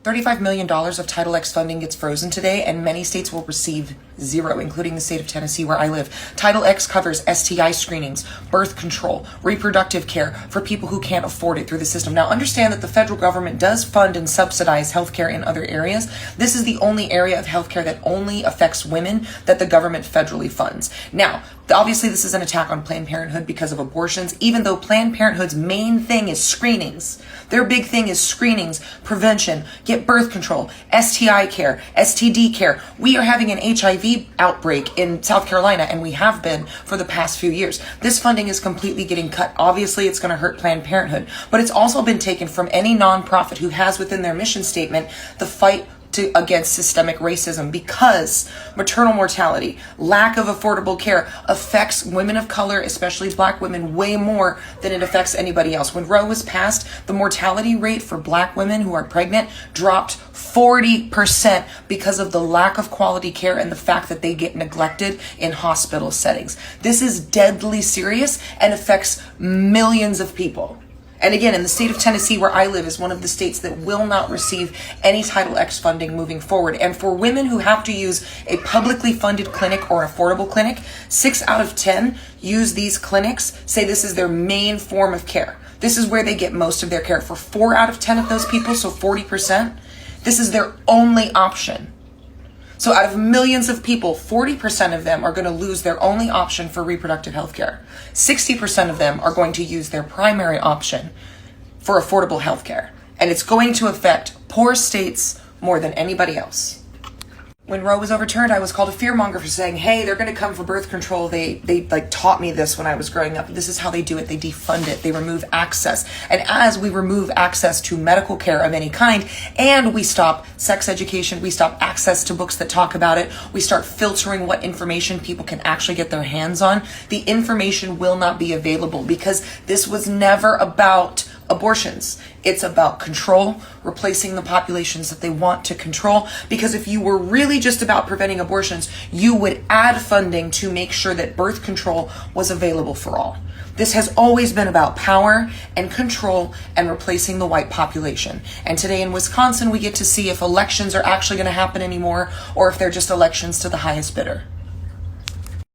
$35 million of Title X funding gets frozen today, and many states will receive zero, including the state of Tennessee where I live. Title X covers STI screenings, birth control, reproductive care for people who can't afford it through the system. Now, understand that the federal government does fund and subsidize healthcare in other areas. This is the only area of healthcare that only affects women that the government federally funds. Now, obviously, this is an attack on Planned Parenthood because of abortions, even though Planned Parenthood's main thing is screenings. Their big thing is screenings, prevention, get birth control, STI care, STD care. We are having an HIV outbreak in South Carolina, and we have been for the past few years. This funding is completely getting cut. Obviously, it's going to hurt Planned Parenthood, but it's also been taken from any nonprofit who has within their mission statement the fight against systemic racism, because maternal mortality, lack of affordable care affects women of color, especially Black women, way more than it affects anybody else. When Roe was passed, the mortality rate for Black women who are pregnant dropped 40% because of the lack of quality care and the fact that they get neglected in hospital settings. This is deadly serious and affects millions of people. And again, in the state of Tennessee, where I live, is one of the states that will not receive any Title X funding moving forward. And for women who have to use a publicly funded clinic or affordable clinic, 6 out of 10 use these clinics, say this is their main form of care. This is where they get most of their care. For 4 out of 10 of those people, so 40%, this is their only option. So out of millions of people, 40% of them are going to lose their only option for reproductive health care. 60% of them are going to use their primary option for affordable health care. And it's going to affect poor states more than anybody else. When Roe was overturned, I was called a fearmonger for saying, hey, they're going to come for birth control. They like taught me this when I was growing up. This is how they do it. They defund it. They remove access. And as we remove access to medical care of any kind, and we stop sex education, we stop access to books that talk about it, we start filtering what information people can actually get their hands on, the information will not be available, because this was never about abortions. It's about control, replacing the populations that they want to control. Because if you were really just about preventing abortions, you would add funding to make sure that birth control was available for all. This has always been about power and control and replacing the white population. And today in Wisconsin, we get to see if elections are actually going to happen anymore, or if they're just elections to the highest bidder.